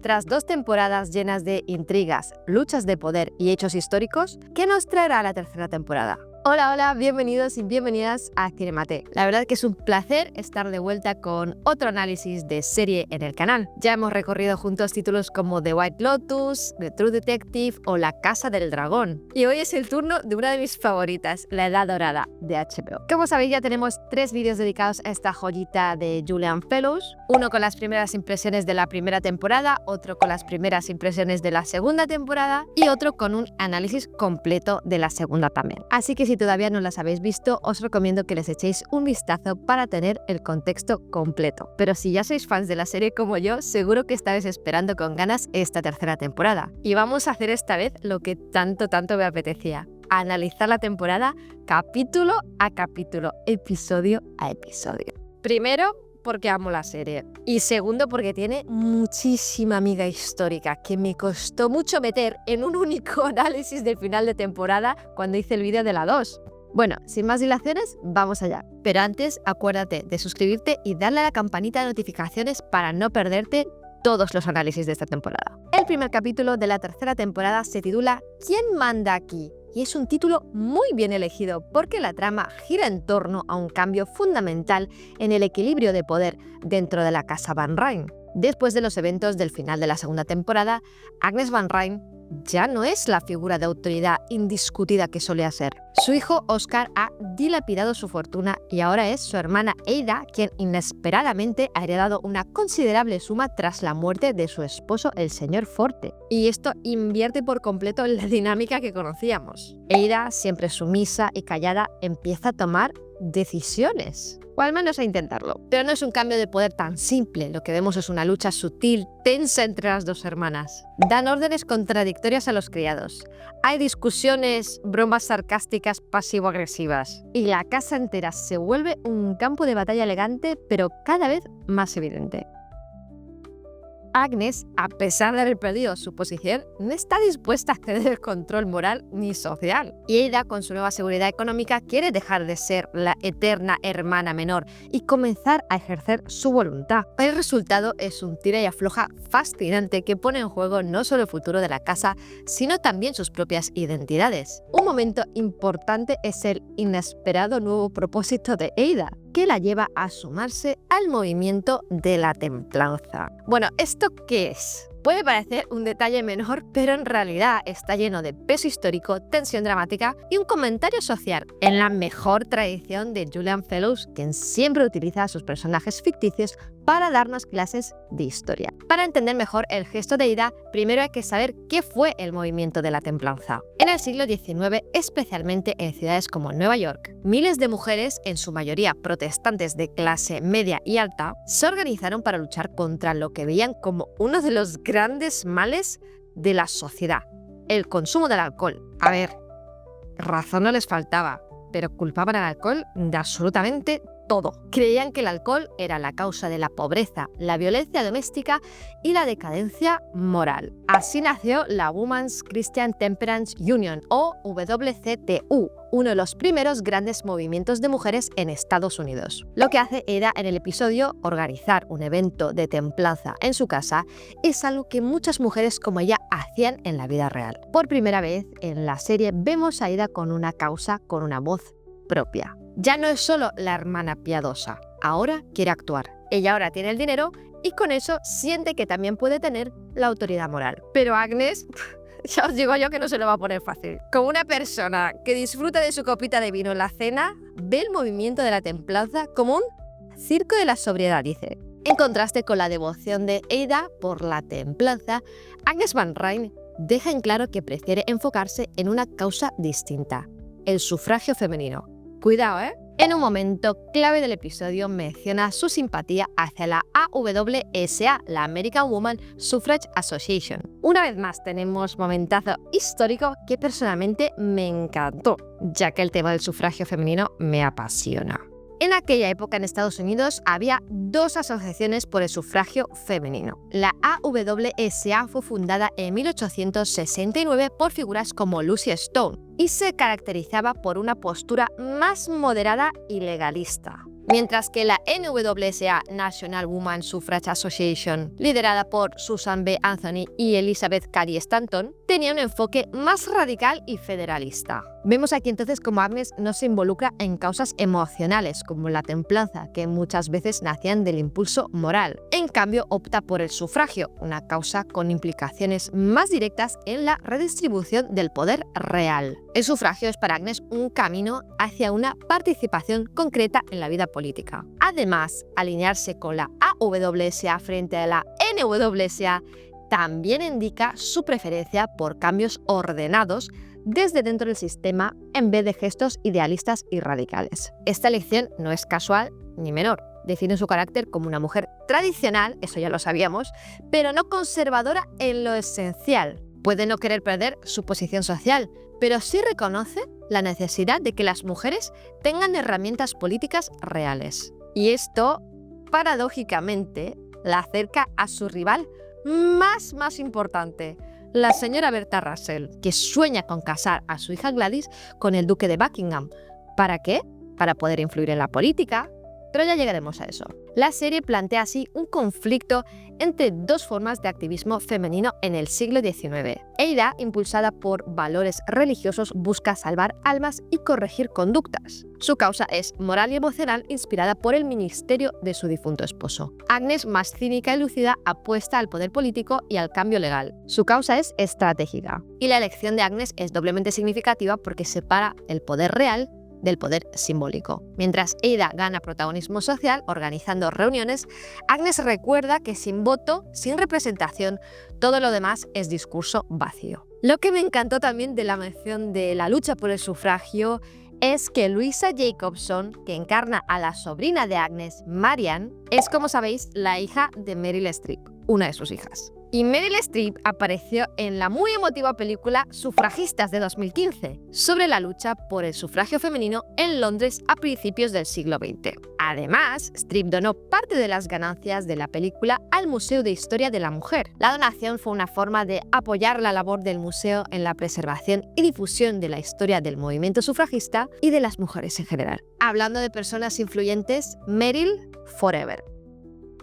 Tras 2 temporadas llenas de intrigas, luchas de poder y hechos históricos, ¿qué nos traerá la tercera temporada? Hola, bienvenidos y bienvenidas a Cinemate. La verdad que es un placer estar de vuelta con otro análisis de serie en el canal. Ya hemos recorrido juntos títulos como The White Lotus, The True Detective o La Casa del Dragón. Y hoy es el turno de una de mis favoritas, La Edad Dorada, de HBO. Como sabéis, ya tenemos 3 vídeos dedicados a esta joyita de Julian Fellowes. Uno con las primeras impresiones de la primera temporada, otro con las primeras impresiones de la segunda temporada y otro con un análisis completo de la segunda también. Así que si todavía no las habéis visto, os recomiendo que les echéis un vistazo para tener el contexto completo. Pero si ya sois fans de la serie como yo, seguro que estáis esperando con ganas esta tercera temporada. Y vamos a hacer esta vez lo que tanto me apetecía: analizar la temporada capítulo a capítulo, episodio a episodio. Primero, porque amo la serie. Y segundo, porque tiene muchísima amiga histórica que me costó mucho meter en un único análisis del final de temporada cuando hice el vídeo de la 2. Bueno, sin más dilaciones, vamos allá. Pero antes, acuérdate de suscribirte y darle a la campanita de notificaciones para no perderte todos los análisis de esta temporada. El primer capítulo de la tercera temporada se titula ¿Quién manda aquí? Y es un título muy bien elegido porque la trama gira en torno a un cambio fundamental en el equilibrio de poder dentro de la casa Van Ryn. Después de los eventos del final de la segunda temporada, Agnes Van Ryn ya no es la figura de autoridad indiscutida que solía ser. Su hijo Oscar ha dilapidado su fortuna y ahora es su hermana Ada quien inesperadamente ha heredado una considerable suma tras la muerte de su esposo, el señor Forte. Y esto invierte por completo en la dinámica que conocíamos. Ada, siempre sumisa y callada, empieza a tomar decisiones, o al menos a intentarlo. Pero no es un cambio de poder tan simple, lo que vemos es una lucha sutil, tensa entre las dos hermanas. Dan órdenes contradictorias a los criados. Hay discusiones, bromas sarcásticas pasivo-agresivas. Y la casa entera se vuelve un campo de batalla elegante, pero cada vez más evidente. Agnes, a pesar de haber perdido su posición, no está dispuesta a ceder el control moral ni social. Y Ada, con su nueva seguridad económica, quiere dejar de ser la eterna hermana menor y comenzar a ejercer su voluntad. El resultado es un tira y afloja fascinante que pone en juego no solo el futuro de la casa, sino también sus propias identidades. Un momento importante es el inesperado nuevo propósito de Ada, que la lleva a sumarse al movimiento de la templanza. Bueno, ¿esto qué es? Puede parecer un detalle menor, pero en realidad está lleno de peso histórico, tensión dramática y un comentario social, en la mejor tradición de Julian Fellowes, quien siempre utiliza a sus personajes ficticios para darnos clases de historia. Para entender mejor el gesto de Ada, primero hay que saber qué fue el movimiento de la templanza. En el siglo XIX, especialmente en ciudades como Nueva York, miles de mujeres, en su mayoría protestantes de clase media y alta, se organizaron para luchar contra lo que veían como uno de los grandes males de la sociedad: el consumo del alcohol. A ver, razón no les faltaba, pero culpaban al alcohol de absolutamente todo. Creían que el alcohol era la causa de la pobreza, la violencia doméstica y la decadencia moral. Así nació la Women's Christian Temperance Union, o WCTU, uno de los primeros grandes movimientos de mujeres en Estados Unidos. Lo que hace Ada en el episodio, organizar un evento de templanza en su casa, es algo que muchas mujeres como ella hacían en la vida real. Por primera vez en la serie vemos a Ada con una causa, con una voz propia. Ya no es solo la hermana piadosa, ahora quiere actuar. Ella ahora tiene el dinero y con eso siente que también puede tener la autoridad moral. Pero Agnes, ya os digo yo que no se lo va a poner fácil. Como una persona que disfruta de su copita de vino en la cena, ve el movimiento de la templanza como un circo de la sobriedad, dice. En contraste con la devoción de Ada por la templanza, Agnes Van Ryn deja en claro que prefiere enfocarse en una causa distinta: el sufragio femenino. Cuidado, ¿eh? En un momento clave del episodio menciona su simpatía hacia la AWSA, la American Women Suffrage Association. Una vez más tenemos momentazo histórico que personalmente me encantó, ya que el tema del sufragio femenino me apasiona. En aquella época en Estados Unidos había 2 asociaciones por el sufragio femenino. La AWSA fue fundada en 1869 por figuras como Lucy Stone y se caracterizaba por una postura más moderada y legalista. mientras que la NWSA, National Women's Suffrage Association, liderada por Susan B. Anthony y Elizabeth Cady Stanton, tenía un enfoque más radical y federalista. Vemos aquí entonces cómo Agnes no se involucra en causas emocionales como la templanza, que muchas veces nacían del impulso moral. En cambio, opta por el sufragio, una causa con implicaciones más directas en la redistribución del poder real. El sufragio es para Agnes un camino hacia una participación concreta en la vida política. Además, alinearse con la AWSA frente a la NWSA también indica su preferencia por cambios ordenados desde dentro del sistema en vez de gestos idealistas y radicales. Esta elección no es casual ni menor. Define su carácter como una mujer tradicional, eso ya lo sabíamos, pero no conservadora en lo esencial. Puede no querer perder su posición social, pero sí reconoce la necesidad de que las mujeres tengan herramientas políticas reales. Y esto, paradójicamente, la acerca a su rival más importante, la señora Bertha Russell, que sueña con casar a su hija Gladys con el duque de Buckingham. ¿Para qué? Para poder influir en la política. Pero ya llegaremos a eso. La serie plantea así un conflicto entre dos formas de activismo femenino en el siglo XIX. Ada, impulsada por valores religiosos, busca salvar almas y corregir conductas. Su causa es moral y emocional, inspirada por el ministerio de su difunto esposo. Agnes, más cínica y lúcida, apuesta al poder político y al cambio legal. Su causa es estratégica. Y la elección de Agnes es doblemente significativa porque separa el poder real del poder simbólico. Mientras Ada gana protagonismo social organizando reuniones, Agnes recuerda que sin voto, sin representación, todo lo demás es discurso vacío. Lo que me encantó también de la mención de la lucha por el sufragio es que Louisa Jacobson, que encarna a la sobrina de Agnes, Marian, es, como sabéis, la hija de Meryl Streep, una de sus hijas. Y Meryl Streep apareció en la muy emotiva película Sufragistas de 2015, sobre la lucha por el sufragio femenino en Londres a principios del siglo XX. Además, Streep donó parte de las ganancias de la película al Museo de Historia de la Mujer. La donación fue una forma de apoyar la labor del museo en la preservación y difusión de la historia del movimiento sufragista y de las mujeres en general. Hablando de personas influyentes, Meryl Forever.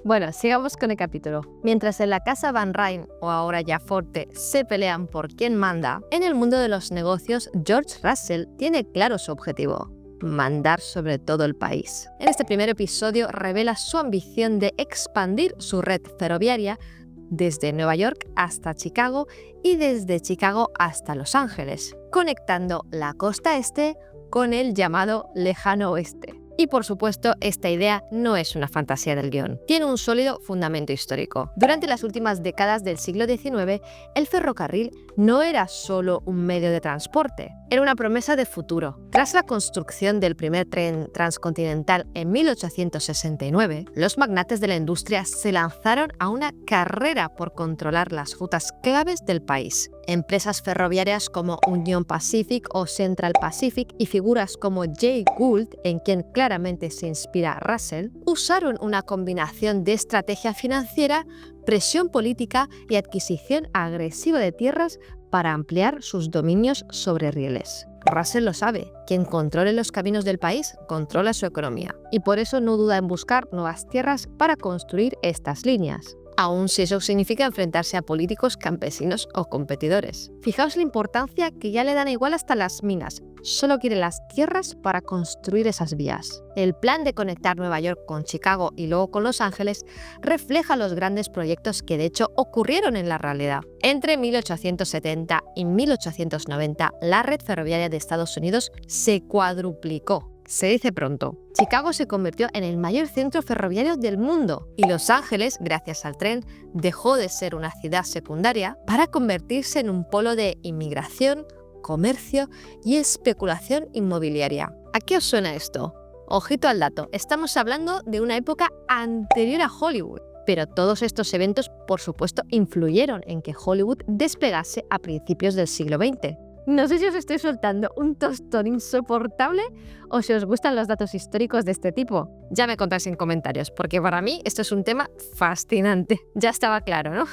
Bueno, sigamos con el capítulo. Mientras en la casa Van Ryn, o ahora ya Forte, se pelean por quién manda, en el mundo de los negocios, George Russell tiene claro su objetivo: mandar sobre todo el país. En este primer episodio revela su ambición de expandir su red ferroviaria desde Nueva York hasta Chicago y desde Chicago hasta Los Ángeles, conectando la costa este con el llamado lejano oeste. Y por supuesto, esta idea no es una fantasía del guión, tiene un sólido fundamento histórico. Durante las últimas décadas del siglo XIX, el ferrocarril no era solo un medio de transporte, era una promesa de futuro. Tras la construcción del primer tren transcontinental en 1869, los magnates de la industria se lanzaron a una carrera por controlar las rutas claves del país. Empresas ferroviarias como Union Pacific o Central Pacific y figuras como Jay Gould, en quien claramente se inspira Russell, usaron una combinación de estrategia financiera, presión política y adquisición agresiva de tierras para ampliar sus dominios sobre rieles. Russell lo sabe, quien controle los caminos del país controla su economía, y por eso no duda en buscar nuevas tierras para construir estas líneas, aun si eso significa enfrentarse a políticos, campesinos o competidores. Fijaos la importancia que ya le dan igual hasta las minas, solo quiere las tierras para construir esas vías. El plan de conectar Nueva York con Chicago y luego con Los Ángeles refleja los grandes proyectos que de hecho ocurrieron en la realidad. Entre 1870 y 1890, la red ferroviaria de Estados Unidos se cuadruplicó. Se dice pronto. Chicago se convirtió en el mayor centro ferroviario del mundo y Los Ángeles, gracias al tren, dejó de ser una ciudad secundaria para convertirse en un polo de inmigración, comercio y especulación inmobiliaria. ¿A qué os suena esto? Ojito al dato, estamos hablando de una época anterior a Hollywood. Pero todos estos eventos, por supuesto, influyeron en que Hollywood despegase a principios del siglo XX. No sé si os estoy soltando un tostón insoportable o si os gustan los datos históricos de este tipo. Ya me contáis en comentarios, porque para mí esto es un tema fascinante. Ya estaba claro, ¿no?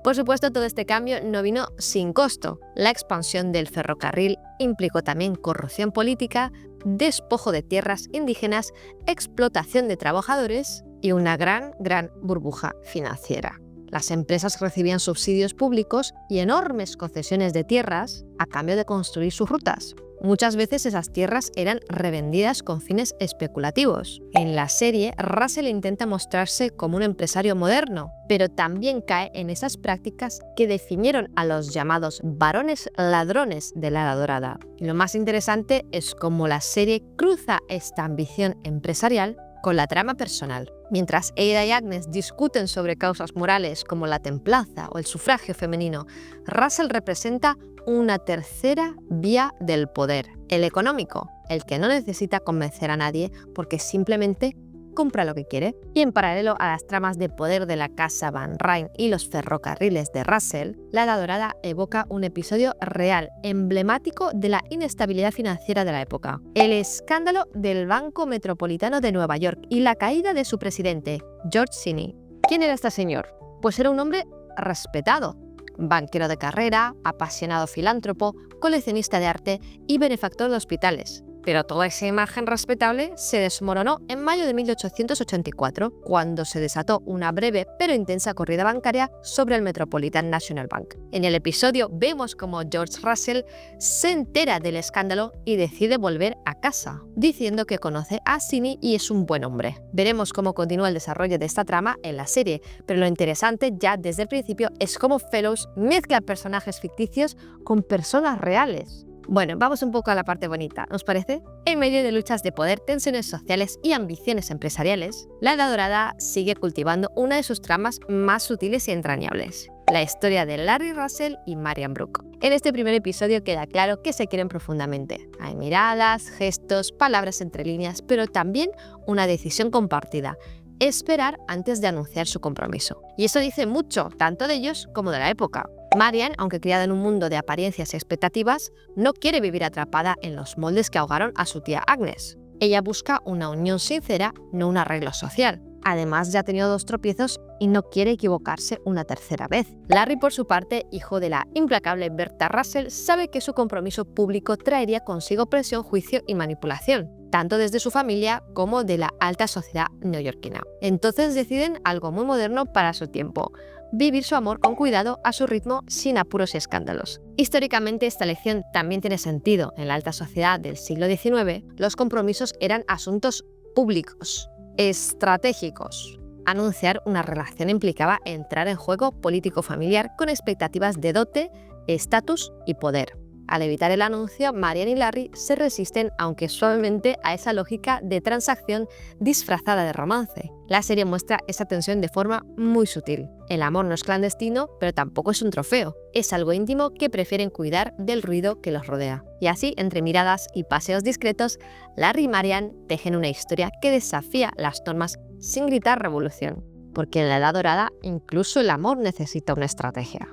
Por supuesto, todo este cambio no vino sin costo. La expansión del ferrocarril implicó también corrupción política, despojo de tierras indígenas, explotación de trabajadores y una gran burbuja financiera. Las empresas recibían subsidios públicos y enormes concesiones de tierras a cambio de construir sus rutas. Muchas veces esas tierras eran revendidas con fines especulativos. En la serie, Russell intenta mostrarse como un empresario moderno, pero también cae en esas prácticas que definieron a los llamados varones ladrones de la Edad Dorada. Y lo más interesante es cómo la serie cruza esta ambición empresarial con la trama personal. Mientras Ada y Agnes discuten sobre causas morales como la templanza o el sufragio femenino, Russell representa una tercera vía del poder, el económico, el que no necesita convencer a nadie porque simplemente compra lo que quiere. Y en paralelo a las tramas de poder de la casa Van Ryn y los ferrocarriles de Russell, La Edad Dorada evoca un episodio real, emblemático de la inestabilidad financiera de la época: el escándalo del Banco Metropolitano de Nueva York y la caída de su presidente, George Cheney. ¿Quién era este señor? Pues era un hombre respetado, banquero de carrera, apasionado filántropo, coleccionista de arte y benefactor de hospitales. Pero toda esa imagen respetable se desmoronó en mayo de 1884, cuando se desató una breve pero intensa corrida bancaria sobre el Metropolitan National Bank. En el episodio vemos cómo George Russell se entera del escándalo y decide volver a casa, diciendo que conoce a Cheney y es un buen hombre. Veremos cómo continúa el desarrollo de esta trama en la serie, pero lo interesante ya desde el principio es cómo Fellows mezcla personajes ficticios con personas reales. Bueno, vamos un poco a la parte bonita, ¿os parece? En medio de luchas de poder, tensiones sociales y ambiciones empresariales, La Edad Dorada sigue cultivando una de sus tramas más sutiles y entrañables: la historia de Larry Russell y Marian Brooke. En este primer episodio queda claro que se quieren profundamente. Hay miradas, gestos, palabras entre líneas, pero también una decisión compartida: esperar antes de anunciar su compromiso. Y eso dice mucho, tanto de ellos como de la época. Marian, aunque criada en un mundo de apariencias y expectativas, no quiere vivir atrapada en los moldes que ahogaron a su tía Agnes. Ella busca una unión sincera, no un arreglo social. Además, ya ha tenido 2 tropiezos y no quiere equivocarse una tercera vez. Larry, por su parte, hijo de la implacable Berta Russell, sabe que su compromiso público traería consigo presión, juicio y manipulación, tanto desde su familia como de la alta sociedad neoyorquina. Entonces deciden algo muy moderno para su tiempo: vivir su amor con cuidado, a su ritmo, sin apuros y escándalos. Históricamente, esta lección también tiene sentido. En la alta sociedad del siglo XIX, los compromisos eran asuntos públicos, estratégicos. Anunciar una relación implicaba entrar en juego político-familiar con expectativas de dote, estatus y poder. Al evitar el anuncio, Marian y Larry se resisten, aunque suavemente, a esa lógica de transacción disfrazada de romance. La serie muestra esa tensión de forma muy sutil. El amor no es clandestino, pero tampoco es un trofeo. Es algo íntimo que prefieren cuidar del ruido que los rodea. Y así, entre miradas y paseos discretos, Larry y Marian tejen una historia que desafía las normas sin gritar revolución. Porque en la Edad Dorada, incluso el amor necesita una estrategia.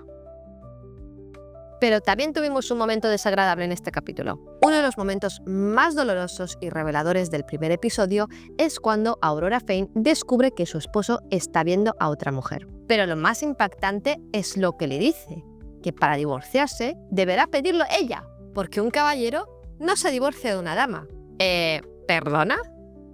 Pero también tuvimos un momento desagradable en este capítulo. Uno de los momentos más dolorosos y reveladores del primer episodio es cuando Aurora Fane descubre que su esposo está viendo a otra mujer. Pero lo más impactante es lo que le dice: que para divorciarse deberá pedirlo ella, porque un caballero no se divorcia de una dama. ¿Perdona?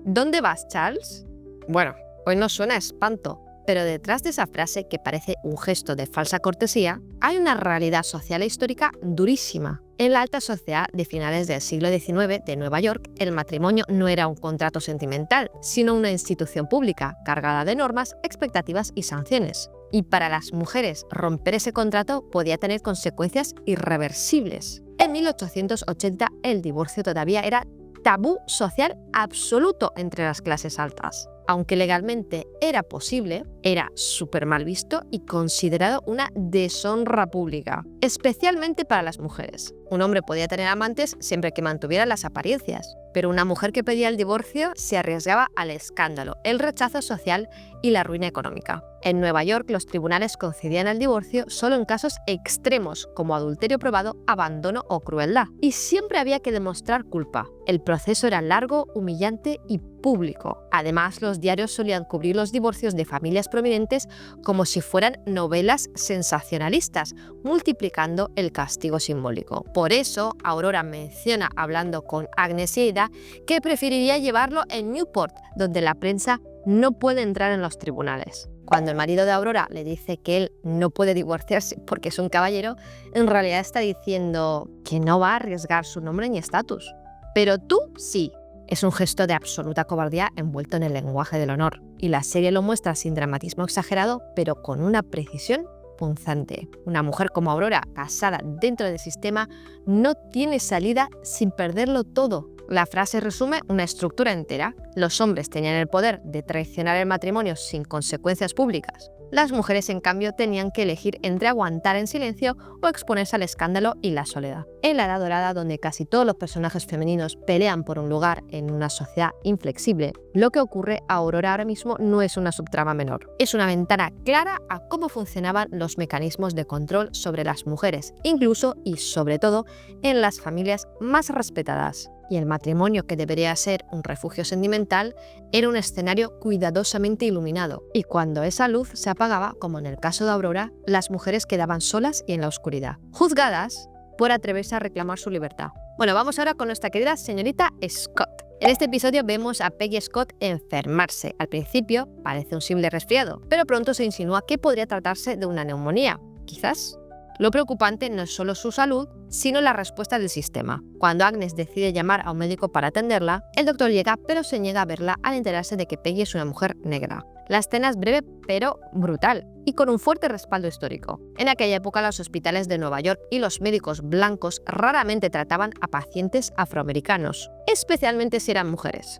¿Dónde vas, Charles? Bueno, hoy no suena a espanto. Pero detrás de esa frase, que parece un gesto de falsa cortesía, hay una realidad social e histórica durísima. En la alta sociedad de finales del siglo XIX de Nueva York, el matrimonio no era un contrato sentimental, sino una institución pública, cargada de normas, expectativas y sanciones. Y para las mujeres, romper ese contrato podía tener consecuencias irreversibles. En 1880, el divorcio todavía era tabú social absoluto entre las clases altas. Aunque legalmente era posible, era súper mal visto y considerado una deshonra pública, especialmente para las mujeres. Un hombre podía tener amantes siempre que mantuviera las apariencias, pero una mujer que pedía el divorcio se arriesgaba al escándalo, el rechazo social y la ruina económica. En Nueva York, los tribunales concedían el divorcio solo en casos extremos como adulterio probado, abandono o crueldad, y siempre había que demostrar culpa. El proceso era largo, humillante y público. Además, los diarios solían cubrir los divorcios de familias prominentes como si fueran novelas sensacionalistas, multiplicando el castigo simbólico. Por eso, Aurora menciona, hablando con Agnes y Ada, que preferiría llevarlo en Newport, donde la prensa no puede entrar en los tribunales. Cuando el marido de Aurora le dice que él no puede divorciarse porque es un caballero, en realidad está diciendo que no va a arriesgar su nombre ni estatus. Pero tú sí. Es un gesto de absoluta cobardía envuelto en el lenguaje del honor, y la serie lo muestra sin dramatismo exagerado, pero con una precisión punzante. Una mujer como Aurora, casada dentro del sistema, no tiene salida sin perderlo todo. La frase resume una estructura entera. Los hombres tenían el poder de traicionar el matrimonio sin consecuencias públicas. Las mujeres, en cambio, tenían que elegir entre aguantar en silencio o exponerse al escándalo y la soledad. En la Edad Dorada, donde casi todos los personajes femeninos pelean por un lugar en una sociedad inflexible, lo que ocurre a Aurora ahora mismo no es una subtrama menor. Es una ventana clara a cómo funcionaban los mecanismos de control sobre las mujeres, incluso y sobre todo en las familias más respetadas. Y el matrimonio, que debería ser un refugio sentimental, era un escenario cuidadosamente iluminado. Y cuando esa luz se apagaba, como en el caso de Aurora, las mujeres quedaban solas y en la oscuridad, juzgadas por atreverse a reclamar su libertad. Bueno, vamos ahora con nuestra querida señorita Scott. En este episodio vemos a Peggy Scott enfermarse. Al principio parece un simple resfriado, pero pronto se insinúa que podría tratarse de una neumonía. Quizás. Lo preocupante no es solo su salud, sino la respuesta del sistema. Cuando Agnes decide llamar a un médico para atenderla, el doctor llega, pero se niega a verla al enterarse de que Peggy es una mujer negra. La escena es breve pero brutal y con un fuerte respaldo histórico. En aquella época, los hospitales de Nueva York y los médicos blancos raramente trataban a pacientes afroamericanos, especialmente si eran mujeres.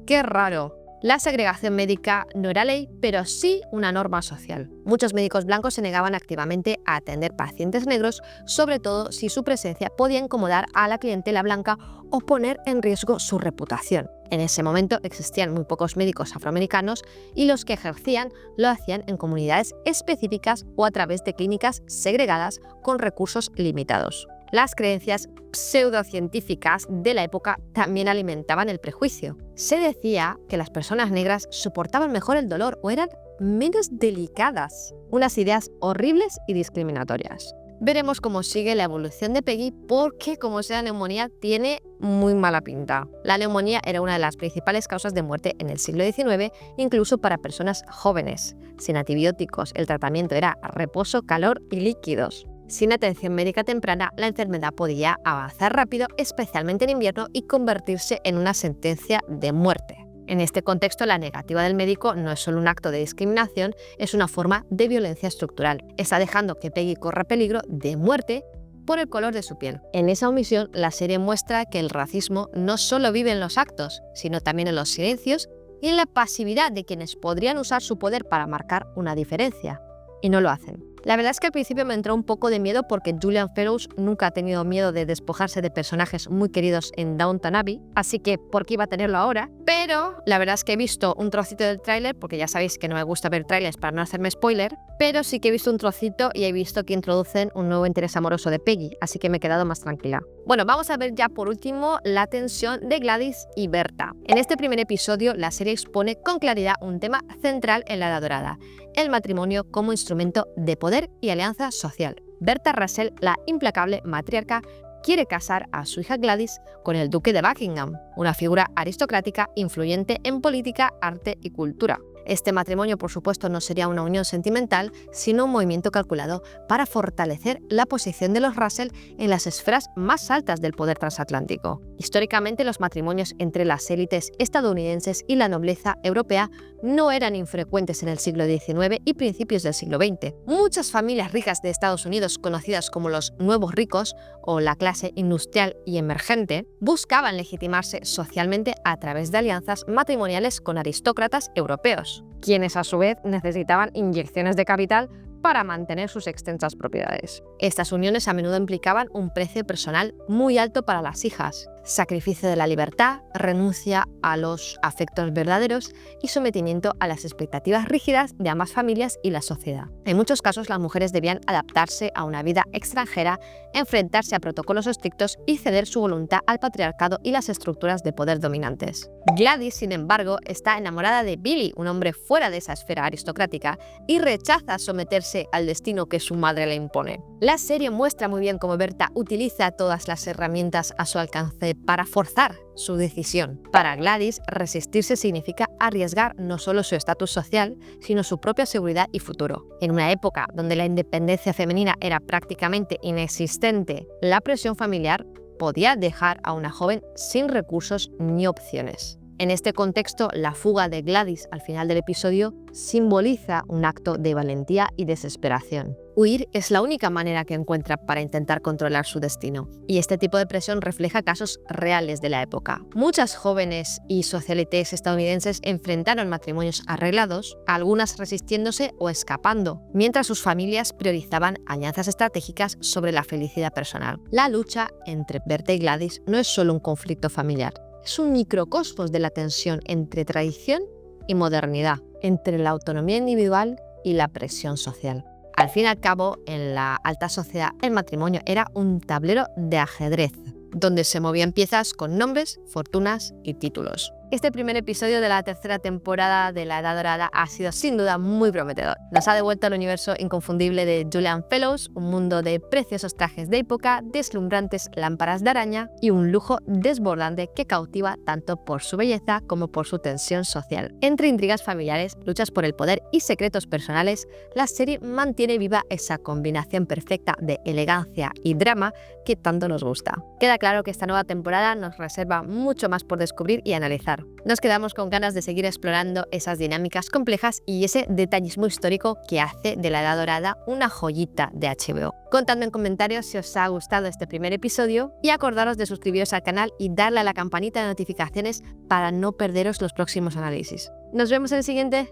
¡Qué raro! La segregación médica no era ley, pero sí una norma social. Muchos médicos blancos se negaban activamente a atender pacientes negros, sobre todo si su presencia podía incomodar a la clientela blanca o poner en riesgo su reputación. En ese momento existían muy pocos médicos afroamericanos y los que ejercían lo hacían en comunidades específicas o a través de clínicas segregadas con recursos limitados. Las creencias pseudocientíficas de la época también alimentaban el prejuicio. Se decía que las personas negras soportaban mejor el dolor o eran menos delicadas. Unas ideas horribles y discriminatorias. Veremos cómo sigue la evolución de Peggy porque, como sea neumonía, tiene muy mala pinta. La neumonía era una de las principales causas de muerte en el siglo XIX, incluso para personas jóvenes. Sin antibióticos, el tratamiento era reposo, calor y líquidos. Sin atención médica temprana, la enfermedad podía avanzar rápido, especialmente en invierno, y convertirse en una sentencia de muerte. En este contexto, la negativa del médico no es solo un acto de discriminación, es una forma de violencia estructural. Está dejando que Peggy corra peligro de muerte por el color de su piel. En esa omisión, la serie muestra que el racismo no solo vive en los actos, sino también en los silencios y en la pasividad de quienes podrían usar su poder para marcar una diferencia, y no lo hacen. La verdad es que al principio me entró un poco de miedo porque Julian Fellowes nunca ha tenido miedo de despojarse de personajes muy queridos en Downton Abbey, así que ¿por qué iba a tenerlo ahora? Pero la verdad es que he visto un trocito del tráiler, porque ya sabéis que no me gusta ver trailers para no hacerme spoiler, pero sí que he visto un trocito y he visto que introducen un nuevo interés amoroso de Peggy, así que me he quedado más tranquila. Bueno, vamos a ver ya por último la tensión de Gladys y Berta. En este primer episodio, la serie expone con claridad un tema central en la Edad Dorada: el matrimonio como instrumento de poder y alianza social. Berta Russell, la implacable matriarca, quiere casar a su hija Gladys con el duque de Buckingham, una figura aristocrática influyente en política, arte y cultura. Este matrimonio, por supuesto, no sería una unión sentimental, sino un movimiento calculado para fortalecer la posición de los Russell en las esferas más altas del poder transatlántico. Históricamente, los matrimonios entre las élites estadounidenses y la nobleza europea no eran infrecuentes en el siglo XIX y principios del siglo XX. Muchas familias ricas de Estados Unidos, conocidas como los nuevos ricos o la clase industrial y emergente, buscaban legitimarse socialmente a través de alianzas matrimoniales con aristócratas europeos, quienes a su vez necesitaban inyecciones de capital para mantener sus extensas propiedades. Estas uniones a menudo implicaban un precio personal muy alto para las hijas. sacrificio de la libertad, renuncia a los afectos verdaderos y sometimiento a las expectativas rígidas de ambas familias y la sociedad. En muchos casos, las mujeres debían adaptarse a una vida extranjera, enfrentarse a protocolos estrictos y ceder su voluntad al patriarcado y las estructuras de poder dominantes. Gladys, sin embargo, está enamorada de Billy, un hombre fuera de esa esfera aristocrática, y rechaza someterse al destino que su madre le impone. La serie muestra muy bien cómo Berta utiliza todas las herramientas a su alcance para forzar su decisión. Para Gladys, resistirse significa arriesgar no solo su estatus social, sino su propia seguridad y futuro. En una época donde la independencia femenina era prácticamente inexistente, la presión familiar podía dejar a una joven sin recursos ni opciones. En este contexto, la fuga de Gladys al final del episodio simboliza un acto de valentía y desesperación. Huir es la única manera que encuentra para intentar controlar su destino, y este tipo de presión refleja casos reales de la época. Muchas jóvenes y socialites estadounidenses enfrentaron matrimonios arreglados, algunas resistiéndose o escapando, mientras sus familias priorizaban alianzas estratégicas sobre la felicidad personal. La lucha entre Berta y Gladys no es solo un conflicto familiar, es un microcosmos de la tensión entre tradición y modernidad, entre la autonomía individual y la presión social. Al fin y al cabo, en la alta sociedad, el matrimonio era un tablero de ajedrez, donde se movían piezas con nombres, fortunas y títulos. Este primer episodio de la tercera temporada de La Edad Dorada ha sido sin duda muy prometedor. Nos ha devuelto al universo inconfundible de Julian Fellowes, un mundo de preciosos trajes de época, deslumbrantes lámparas de araña y un lujo desbordante que cautiva tanto por su belleza como por su tensión social. Entre intrigas familiares, luchas por el poder y secretos personales, la serie mantiene viva esa combinación perfecta de elegancia y drama que tanto nos gusta. Queda claro que esta nueva temporada nos reserva mucho más por descubrir y analizar. Nos quedamos con ganas de seguir explorando esas dinámicas complejas y ese detallismo histórico que hace de La Edad Dorada una joyita de HBO. Contadme en comentarios si os ha gustado este primer episodio y acordaros de suscribiros al canal y darle a la campanita de notificaciones para no perderos los próximos análisis. Nos vemos en el siguiente.